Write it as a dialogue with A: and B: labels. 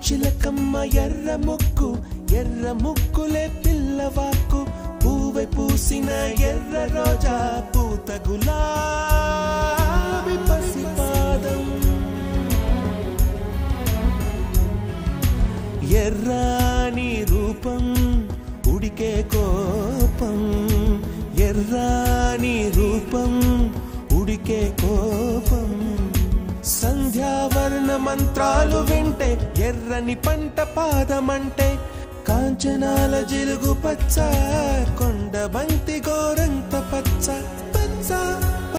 A: చిలకమ్మ ఎర్ర ముక్కులే పిల్లవాకు పూవై పూసిన ఎర్ర రోజా పూత గులాబీ పసిపాదం ఎర్రాని రూపం ఉడికే కోపం ఎర్రాని రూపం ఉడికే కోపం సంధ్యావర్ణ మంత్రాలు వింటే ఎర్రని పంట పాదమంటే కాంచనాల జిలుగు పచ్చ కొండ బంతి గోరంత పచ్చ